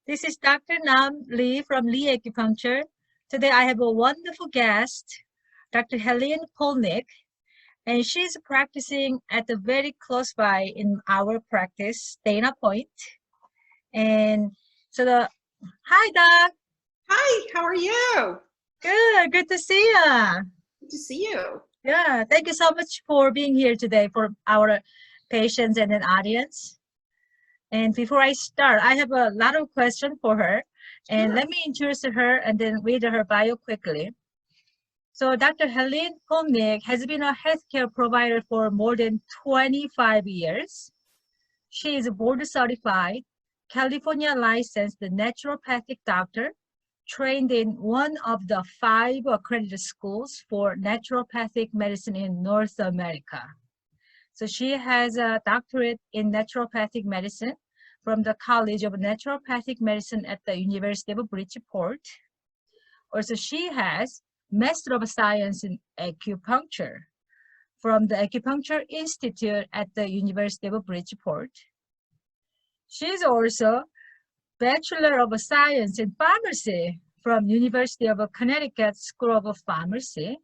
This is Dr. Nam Lee from Lee Acupuncture. Today I have a wonderful guest, Dr. Helene Pulnik, and she's practicing at the very close by in our practice, Dana Point. And so hi Doc. Hi, how are you? Good to see you. Good to see you. Yeah, thank you so much for being here today for our patients and an audience. And before I start, I have a lot of questions for her. And let me introduce her and then read her bio quickly. So Dr. Helene Pulnik has been a healthcare provider for more than 25 years. She is board certified, California licensed naturopathic doctor, trained in one of the 5 accredited schools for naturopathic medicine in North America. So she has a doctorate in naturopathic medicine from the College of Naturopathic Medicine at the University of Bridgeport. Also, she has Master of Science in Acupuncture from the Acupuncture Institute at the University of Bridgeport. She's also Bachelor of Science in Pharmacy from University of Connecticut School of Pharmacy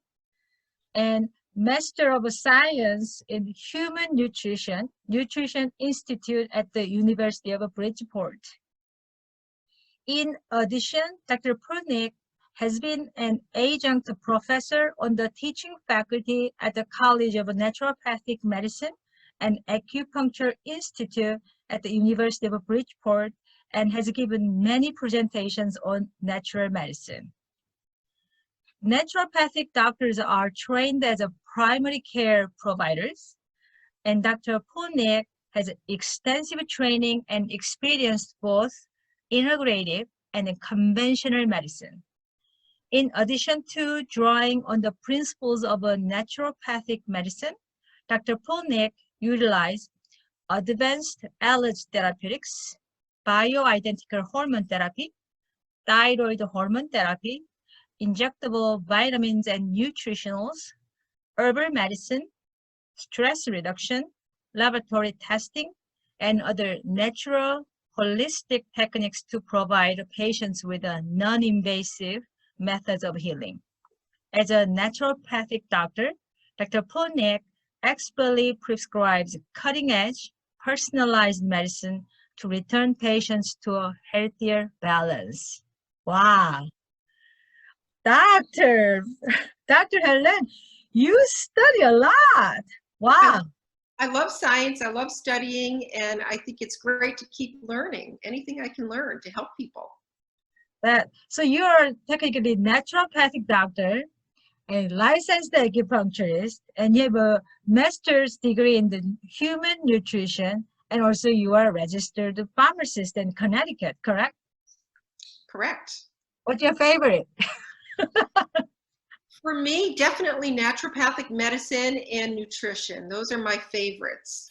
and Master of Science in Human Nutrition, Nutrition Institute at the University of Bridgeport. In addition, Dr. Pulnik has been an adjunct professor on the teaching faculty at the College of Naturopathic Medicine and Acupuncture Institute at the University of Bridgeport and has given many presentations on natural medicine. Naturopathic doctors are trained as a primary care providers, and Dr. Pulnik has extensive training and experience both integrative and conventional medicine. In addition to drawing on the principles of a naturopathic medicine, Dr. Pulnik utilized advanced allergy therapeutics, bioidentical hormone therapy, thyroid hormone therapy, injectable vitamins and nutritionals, herbal medicine, stress reduction, laboratory testing, and other natural holistic techniques to provide patients with a non-invasive methods of healing. As a naturopathic doctor, Dr. Pulnik expertly prescribes cutting-edge, personalized medicine to return patients to a healthier balance. Wow. Dr. Helene, you study a lot. Wow. I love science, I love studying, and I think it's great to keep learning. Anything I can learn to help people. So you're technically naturopathic doctor, a licensed acupuncturist, and you have a master's degree in the human nutrition, and also you are a registered pharmacist in Connecticut, correct? Correct. What's your favorite? For me, definitely naturopathic medicine and nutrition. Those are my favorites.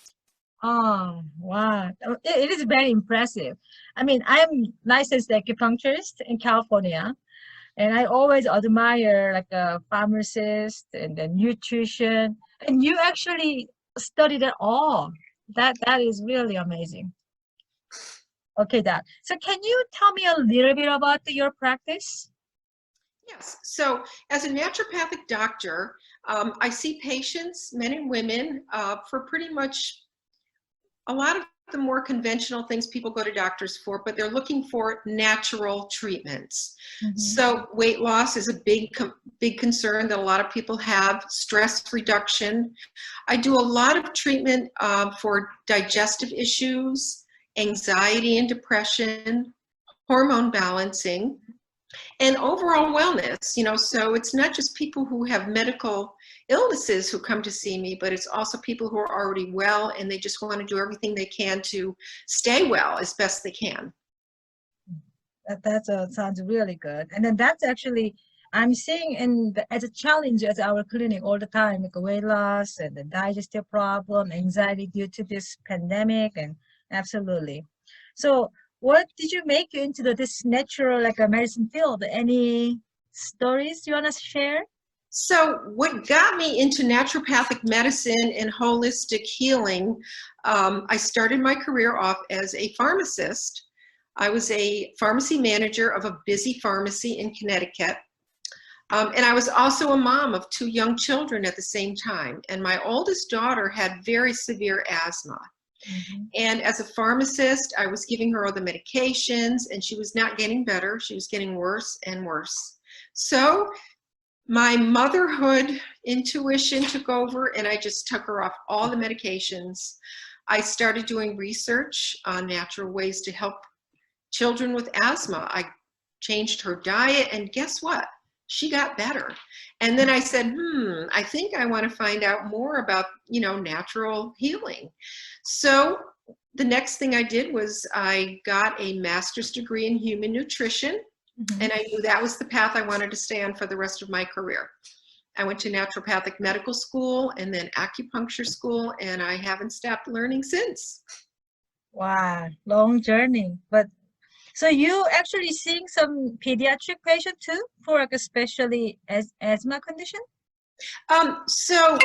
Oh, wow. It is very impressive. I mean, I'm licensed acupuncturist in California, and I always admire like a pharmacist and the nutrition. And you actually studied it all. That is really amazing. Okay, Doc. So can you tell me a little bit about your practice? Yes. So as a naturopathic doctor, I see patients, men and women, for pretty much a lot of the more conventional things people go to doctors for, but they're looking for natural treatments. Mm-hmm. So weight loss is a big concern that a lot of people have, stress reduction. I do a lot of treatment for digestive issues, anxiety and depression, hormone balancing, and overall wellness. So it's not just people who have medical illnesses who come to see me, but it's also people who are already well and they just want to do everything they can to stay well as best they can. That sounds really good. And then that's actually, I'm seeing as a challenge at our clinic all the time, like weight loss and the digestive problem, anxiety due to this pandemic, and absolutely. So what did you make you into this natural medicine field? Any stories you want to share? So what got me into naturopathic medicine and holistic healing, I started my career off as a pharmacist. I was a pharmacy manager of a busy pharmacy in Connecticut. And I was also a mom of 2 young children at the same time. And my oldest daughter had very severe asthma. Mhm. And as a pharmacist, I was giving her all the medications, and she was not getting better. She was getting worse and worse. So my motherhood intuition took over, and I just took her off all the medications. I started doing research on natural ways to help children with asthma. I changed her diet, and guess what? She got better. And then I said, I think I want to find out more about, natural healing. So the next thing I did was I got a master's degree in human nutrition, and I knew that was the path I wanted to stay on for the rest of my career. I went to naturopathic medical school and then acupuncture school, and I haven't stopped learning since. Wow, long journey. But so you actually seeing some pediatric patient too for like especially asthma condition? So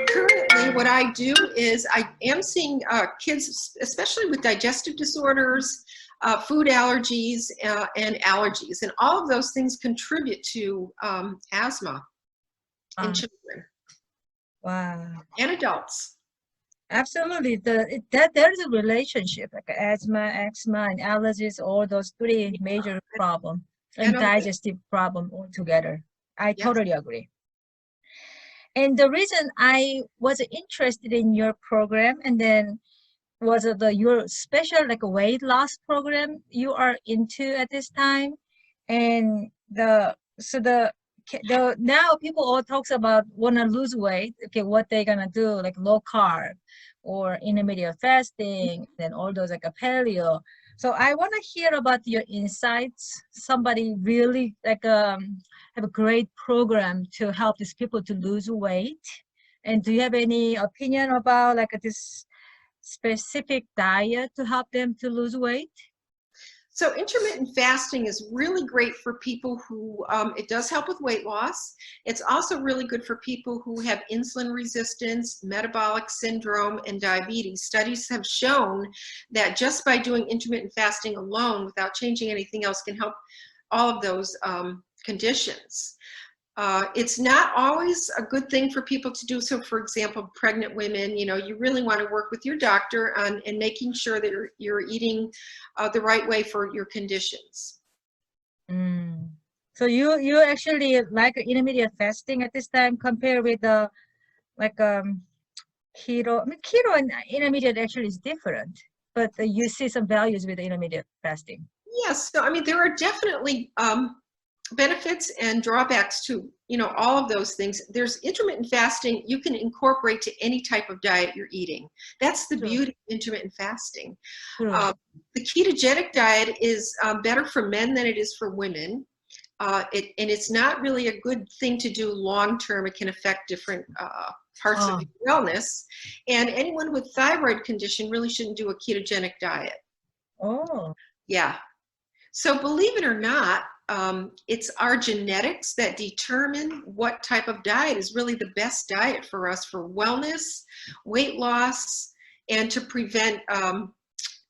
currently what I do is I am seeing kids, especially with digestive disorders, food allergies, and allergies. And all of those things contribute to asthma in children Wow. and adults. Absolutely. There's a relationship like asthma, eczema, and allergies, all those 3 major problems and digestive problem altogether. I totally agree. And the reason I was interested in your program and then was your special like weight loss program you are into at this time, and the now people all talks about want to lose weight. Okay, what they gonna do, like low carb or intermittent fasting, then all those like a paleo. So I want to hear about your insights. Somebody really like have a great program to help these people to lose weight. And do you have any opinion about like this specific diet to help them to lose weight? So intermittent fasting is really great for people who, it does help with weight loss. It's also really good for people who have insulin resistance, metabolic syndrome, and diabetes. Studies have shown that just by doing intermittent fasting alone without changing anything else can help all of those conditions. It's not always a good thing for people to do. So for example, pregnant women, you really want to work with your doctor on and making sure that you're eating the right way for your conditions. So you actually like intermittent fasting at this time compared with the keto. I mean, keto and intermittent actually is different, but you see some values with the intermittent fasting. Yes, so I mean there are definitely benefits and drawbacks to all of those things. There's intermittent fasting you can incorporate to any type of diet you're eating. That's the beauty of intermittent fasting. The ketogenic diet is better for men than it is for women. And it's not really a good thing to do long term. It can affect different parts of your wellness. And anyone with thyroid condition really shouldn't do a ketogenic diet. Yeah. So believe it or not, it's our genetics that determine what type of diet is really the best diet for us for wellness, weight loss, and to prevent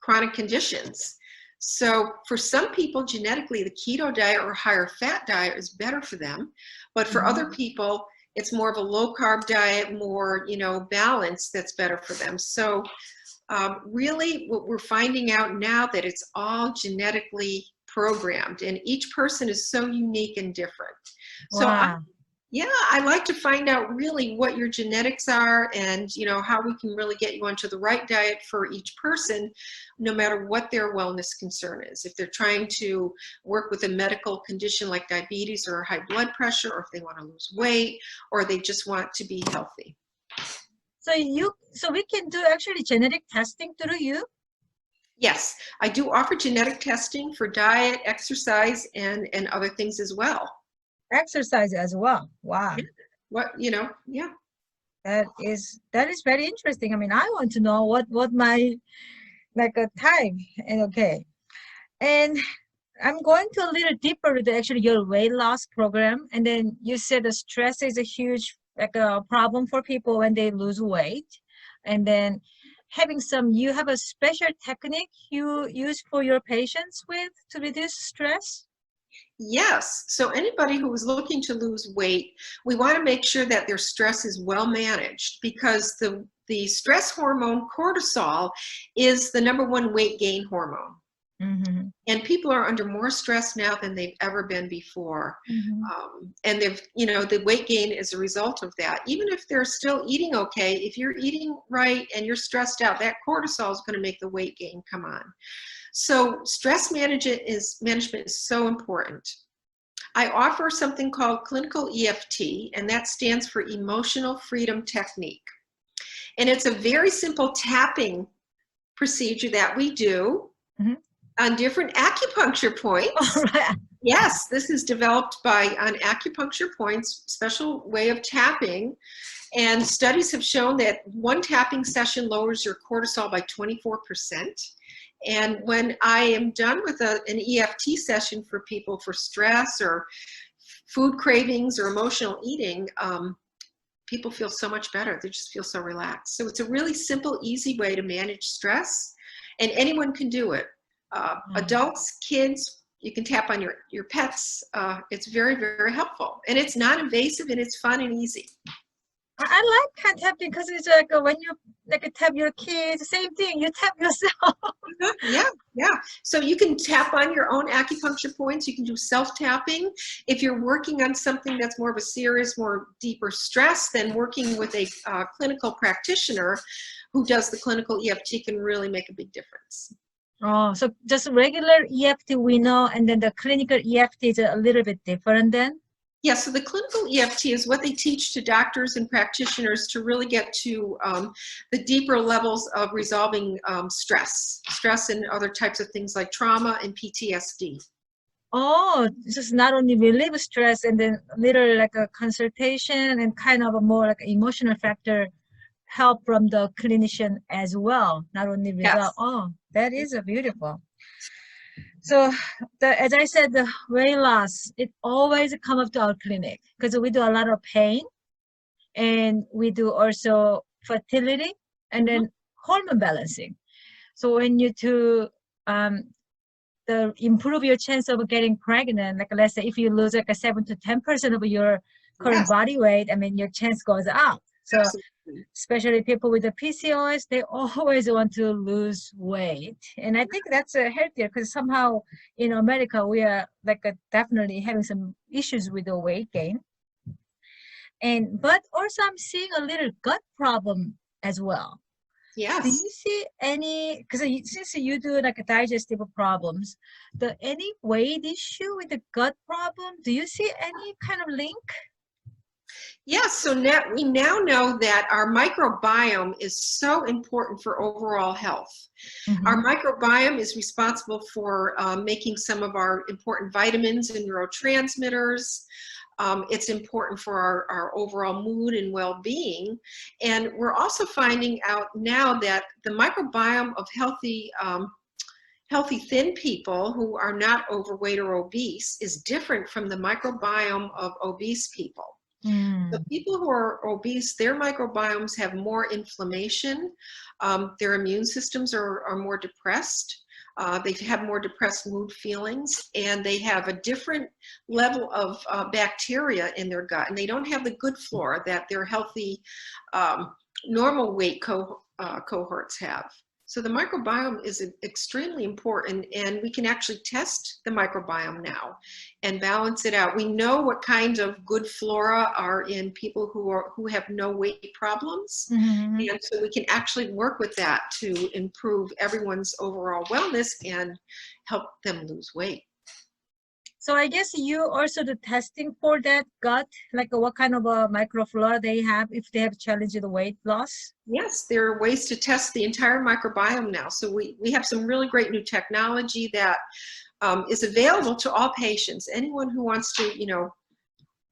chronic conditions. So for some people, genetically, the keto diet or higher fat diet is better for them. But for other people, it's more of a low carb diet, more, balance that's better for them. So really what we're finding out now that it's all genetically programmed, and each person is so unique and different. So I like to find out really what your genetics are and how we can really get you onto the right diet for each person, no matter what their wellness concern is. If they're trying to work with a medical condition like diabetes or high blood pressure, or if they want to lose weight, or they just want to be healthy. So we can do actually genetic testing through you? Yes, I do offer genetic testing for diet, exercise, and other things as well. Exercise as well. Wow. Yeah. That is very interesting. I mean, I want to know what my time and okay. And I'm going to a little deeper with actually your weight loss program. And then you said the stress is a huge problem for people when they lose weight. And then having you have a special technique you use for your patients with to reduce stress? Yes. So anybody who is looking to lose weight, we want to make sure that their stress is well managed, because the stress hormone cortisol is the #1 weight gain hormone. Mm-hmm. And people are under more stress now than they've ever been before. And the weight gain is a result of that. Even if they're still eating okay, if you're eating right and you're stressed out, that cortisol is going to make the weight gain come on. So stress management is so important. I offer something called clinical EFT, and that stands for Emotional Freedom Technique. And it's a very simple tapping procedure that we do on different acupuncture points. All right. Yes, this is developed on acupuncture points, special way of tapping. And studies have shown that one tapping session lowers your cortisol by 24%. And when I am done with an EFT session for people for stress or food cravings or emotional eating, people feel so much better. They just feel so relaxed. So it's a really simple, easy way to manage stress, and anyone can do it. Adults, kids, you can tap on your pets. It's very, very helpful. And it's non-invasive, and it's fun and easy. I like hand tapping because it's like when you tap your kids, same thing, you tap yourself. Yeah. So you can tap on your own acupuncture points. You can do self-tapping. If you're working on something that's more of a serious, more deeper stress, then working with a clinical practitioner who does the clinical EFT can really make a big difference. Oh, so just regular EFT we know, and then the clinical EFT is a little bit different then? Yeah, so the clinical EFT is what they teach to doctors and practitioners to really get to the deeper levels of resolving stress and other types of things like trauma and PTSD. Oh, just not only relieve stress, and then little like a consultation and kind of a more like emotional factor help from the clinician as well, not only resolve. Yes. Oh, that is beautiful. So as I said, the weight loss, it always come up to our clinic because we do a lot of pain, and we do also fertility and then hormone balancing. So when you improve your chance of getting pregnant, like let's say if you lose like a 7 to 10% of your current body weight, I mean your chance goes up. So especially people with the PCOS, they always want to lose weight. And I think that's healthier because somehow in America, we are definitely having some issues with the weight gain. But also I'm seeing a little gut problem as well. Yes. Do you see any, because since you do like digestive problems, any weight issue with the gut problem, do you see any kind of link? Yes, so we now know that our microbiome is so important for overall health. Our microbiome is responsible for making some of our important vitamins and neurotransmitters. It's important for our overall mood and well-being. And we're also finding out now that the microbiome of healthy thin people who are not overweight or obese is different from the microbiome of obese people. The people who are obese, their microbiomes have more inflammation. Their immune systems are more depressed. They have more depressed mood feelings, and they have a different level of bacteria in their gut, and they don't have the good flora that their healthy normal weight cohorts have. So the microbiome is extremely important, and we can actually test the microbiome now and balance it out. We know what kinds of good flora are in people who have no weight problems, and so we can actually work with that to improve everyone's overall wellness and help them lose weight. So I guess you also do testing for that gut, like what kind of a microflora they have if they have challenged the weight loss? Yes, there are ways to test the entire microbiome now. So we have some really great new technology that is available to all patients. Anyone who wants to,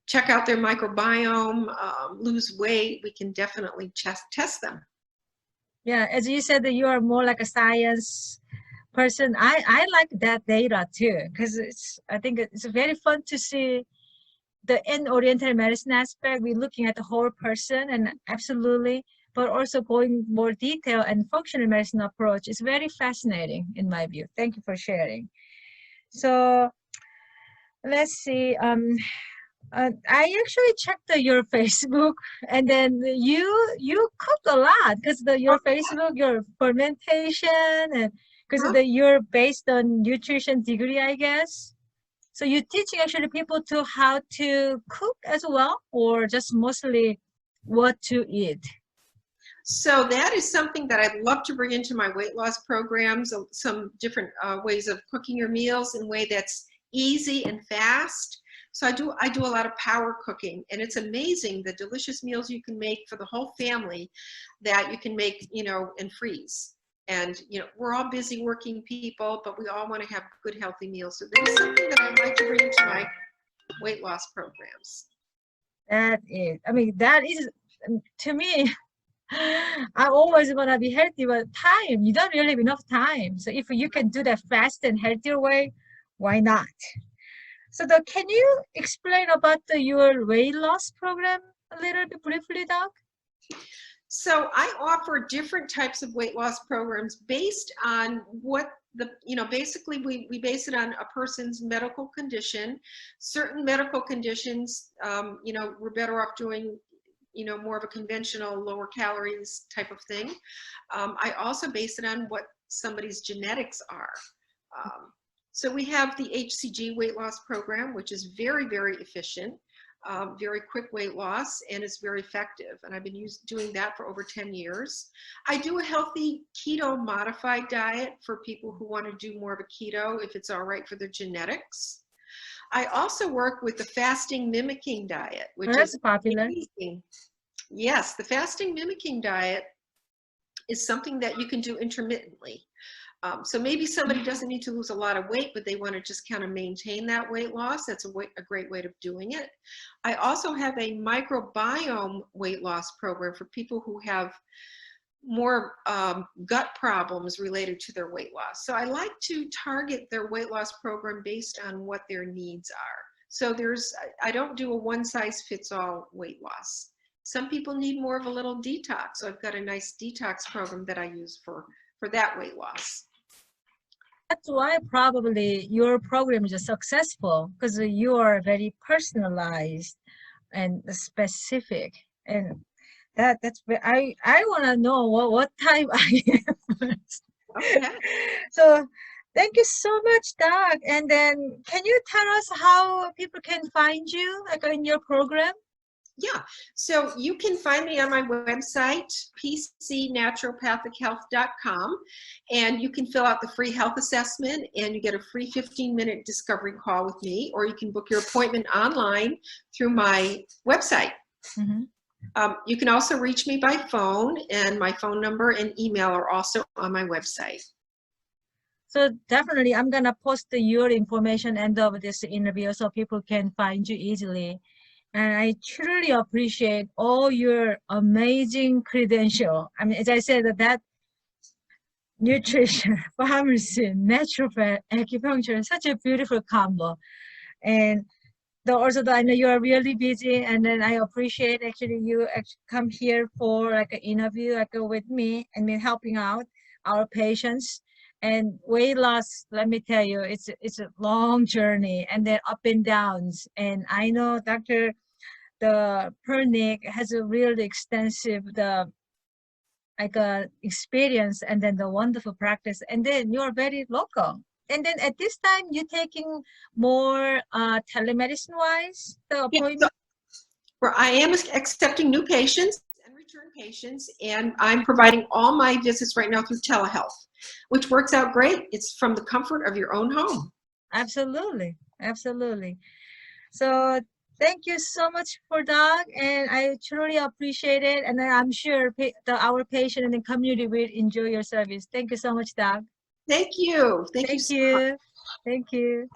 check out their microbiome, lose weight, we can definitely test them. Yeah, as you said that you are more like a science person. I like that data too, because I think it's very fun to see the in oriental medicine aspect. We're looking at the whole person, and absolutely but also going more detail and functional medicine approach is very fascinating in my view. Thank you for sharing. So let's see. I actually checked your Facebook, and then you cook a lot because your Facebook, your fermentation, and because you're based on nutrition degree, I guess. So you're teaching actually people to how to cook as well, or just mostly what to eat? So that is something that I'd love to bring into my weight loss programs, some different ways of cooking your meals in a way that's easy and fast. So I do a lot of power cooking, and it's amazing the delicious meals you can make for the whole family that you can make, you know, and freeze. And, you know, we're all busy working people, but we all want to have good, healthy meals. So that's something that I'd like to bring into my weight loss programs. That is, I mean, that is, to me, I always want to be healthy, but time, you don't really have enough time. So if you can do that fast and healthier way, why not? So can you explain about your weight loss program a little bit briefly, Doc? So I offer different types of weight loss programs based on what you know, basically we base it on a person's medical condition. Certain medical conditions, you know, we're better off doing, you know, more of a conventional lower calories type of thing. I also base it on what somebody's genetics are. So we have the HCG weight loss program, which is very, very efficient, very quick weight loss, and it's very effective. And I've been doing that for over 10 years. I do a healthy keto modified diet for people who want to do more of a keto if it's all right for their genetics. I also work with the fasting mimicking diet, which is popular. amazing. Yes, the fasting mimicking diet is something that you can do intermittently. So maybe somebody doesn't need to lose a lot of weight, but they want to just kind of maintain that weight loss. That's a great way of doing it. I also have a microbiome weight loss program for people who have more gut problems related to their weight loss. So I like to target their weight loss program based on what their needs are. So I don't do a one-size-fits-all weight loss. Some people need more of a little detox. So I've got a nice detox program that I use for that weight loss. That's why probably your program is successful, because you are very personalized and specific. And that's I want to know what type I am first. Okay. So thank you so much, Doc. And then can you tell us how people can find you, like in your program? Yeah, so you can find me on my website, pcnaturopathichealth.com, and you can fill out the free health assessment and you get a free 15-minute discovery call with me, or you can book your appointment online through my website. Mm-hmm. You can also reach me by phone, and my phone number and email are also on my website. So definitely I'm gonna post your information end of this interview so people can find you easily. And I truly appreciate all your amazing credential. I mean, as I said, that nutrition, pharmacy, naturopath, acupuncture, such a beautiful combo. And I know you are really busy, and then I appreciate actually you come here for like an interview like with me and me helping out our patients. And weight loss, let me tell you, it's a long journey, and then up and downs. And I know Dr. Pulnik has a really extensive experience, and then the wonderful practice. And then you're very local. And then at this time, you're taking more telemedicine wise the appointment. Where I am accepting new patients and return patients, and I'm providing all my visits right now through telehealth, which works out great. It's from the comfort of your own home. Absolutely, absolutely. So thank you so much for Doc, and I truly appreciate it. And I'm sure our patient and the community will enjoy your service. Thank you so much, Doc. Thank you. Thank you so much. Thank you.